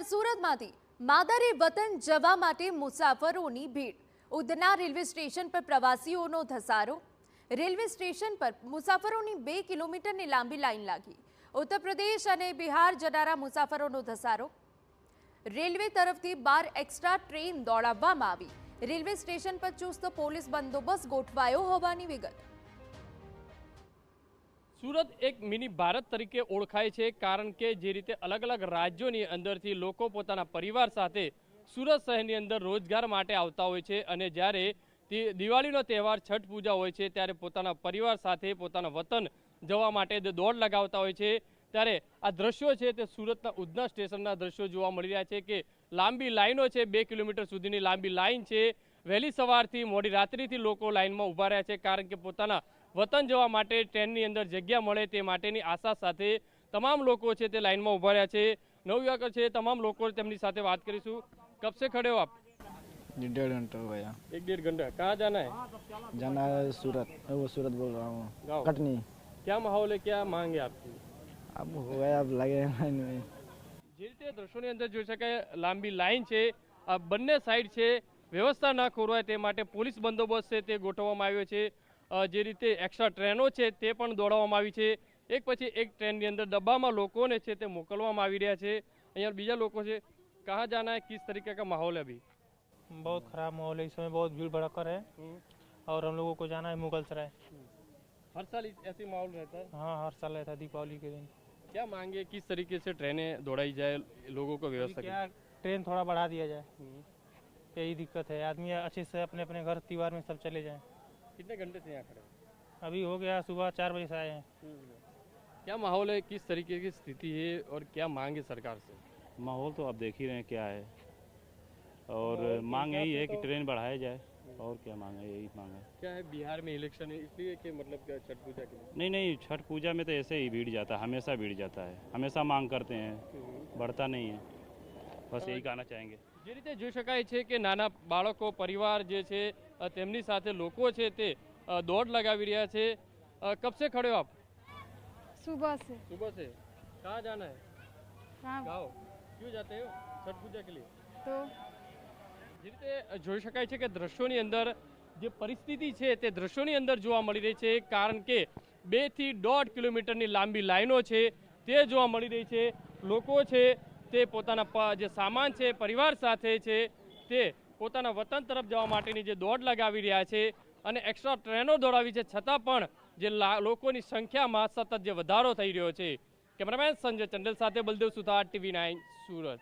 સુરતમાંથી માદરે વતન જવા માટે મુસાફરોની ભીડ। ઉધના રેલવે સ્ટેશન પર પ્રવાસીઓનો ધસારો। રેલવે સ્ટેશન પર મુસાફરોની 2 કિલોમીટરની લાંબી લાઈન લાગી। ઉત્તર પ્રદેશ અને બિહાર જનારા મુસાફરોનો ધસારો। રેલવે તરફથી 12 એક્સ્ટ્રા ટ્રેન દોડાવવામાં આવી। રેલવે સ્ટેશન પર ચુસ્ત પોલીસ બંદોબસ્ત ગોઠવાયો હોવાની વિગત। सूरत एक मिनी भारत तरीके ओळखाय छे कारण के जे रीते अलग अलग राज्योनी अंदरथी लोको पोताना परिवार साथे सूरत शहेरनी अंदर रोजगार माटे आवता होय छे अने ज्यारे दिवाळीनो तहेवार छठ पूजा होय छे त्यारे पोताना परिवार साथे पोताना वतन जवा माटे दौड़ लगावता होय छे त्यारे आ दृश्यो छे ते सूरतना उधना स्टेशनना दृश्यो जोवा मळी रह्या छे के लांबी लाइनो छे 2 किलोमीटर सुधीनी लांबी लाइन छे। वहेली सवारथी मोडी रात्रिथी लोको लाइनमां उभा रह्या छे कारण के पोताना वतन जवा माटे ट्रेननी अंदर जग्या मळे ते माटेनी आशा साथे तमाम लोको छे ते लाइनमां उभा रह्या छे। नवयुवक छे तमाम लोको तेमनी साथे बात करीशुं। कब से खड़े हो आप? 1.5 घंटा हो गया। 1-1.5 घंटा। कहाँ जाना है? जाना है सूरत। वो सूरत बोल रहा हूँ, कटनी। क्या माहौल है, क्या मांग है आपकी? अब हो गया, अब लगे लाइन में। જે રીતે દ્રશ્યોની અંદર જોઈ શકાય લાંબી લાઈન છે, આ બંને સાઈડ છે, વ્યવસ્થા ન ખોરવાય તે માટે પોલીસ બંદોબસ્ત છે તે ગોઠવવામાં આવ્યો છે। જે રીતે એક્સ્ટ્રા ટ્રેનો છે તે પણ દોડાવવામાં આવી છે। એક પછી એક ટ્રેનની અંદર ડબ્બામાં લોકોને છે તે મોકલવામાં આવી રહ્યા છે। અહીંયા બીજા લોકો છે। कहाँ जाना है, किस तरीके का माहौल है अभी? बहुत खराब माहौल है, इस समय बहुत भीड़ भड़का है और हम लोगों को जाना है मुगल सराय। हर साल ऐसे माहौल रहता है? हाँ, हर साल रहता है दीपावली के दिन। क्या मांगे, किस तरीके से ट्रेनें दौड़ाई जाए, लोगों को व्यवस्था क्या ट्रेन थोड़ा बढ़ा दिया जाए, यही दिक्कत है। आदमी अच्छे से अपने अपने घर त्योहार में सब चले जाएं। कितने घंटे से यहाँ खड़े? अभी हो गया, सुबह 4 बजे से आए हैं। क्या माहौल है, किस तरीके की स्थिति है और क्या मांग है सरकार से? माहौल तो आप देख ही रहे हैं क्या है और मांग यही है कि ट्रेन बढ़ाया जाए और क्या मांग है, यही मांग है। क्या है, बिहार में इलेक्शन है इसलिए कि मतलब क्या छठ पूजा के लिए? नहीं नहीं, छठ पूजा में तो ऐसे ही भीड़ जाता है, हमेशा भीड़ जाता है, हमेशा मांग करते हैं, बढ़ता नहीं है। बस यही कहना चाहेंगे। જે રીતે જોઈ શકાય છે કે નાના બાળકો પરિવાર જે છે તેમની સાથે લોકો છે તે દોડ લગાવી રહ્યા છે। કબ से खड़े हो आप? सुबह से। सुबह से। कहाँ जाना है? हाँ, गाँव। क्यों जाते हो छठ पूजा के लिए? तो જે રીતે જોઈ શકાય છે કે દ્રશ્યોની અંદર જે પરિસ્થિતિ છે તે દ્રશ્યોની અંદર જોવા મળી રહી છે કારણ કે 2 થી 1.5 કિલોમીટરની લાંબી લાઈનો છે તે જોવા મળી રહી છે। લોકો છે તે પોતાના જે સામાન છે પરિવાર સાથે છે તે પોતાના વતન તરફ જવા માટેની જે દોડ લગાવી રહ્યા છે અને એક્સ્ટ્રા ટ્રેનો દોડાવી છે છતાં પણ જે લોકોની સંખ્યામાં સતત જે વધારો થઈ રહ્યો છે। કેમેરામેન સંજય ચંડલ સાથે બલદેવ સુથાર, TV9 સુરત।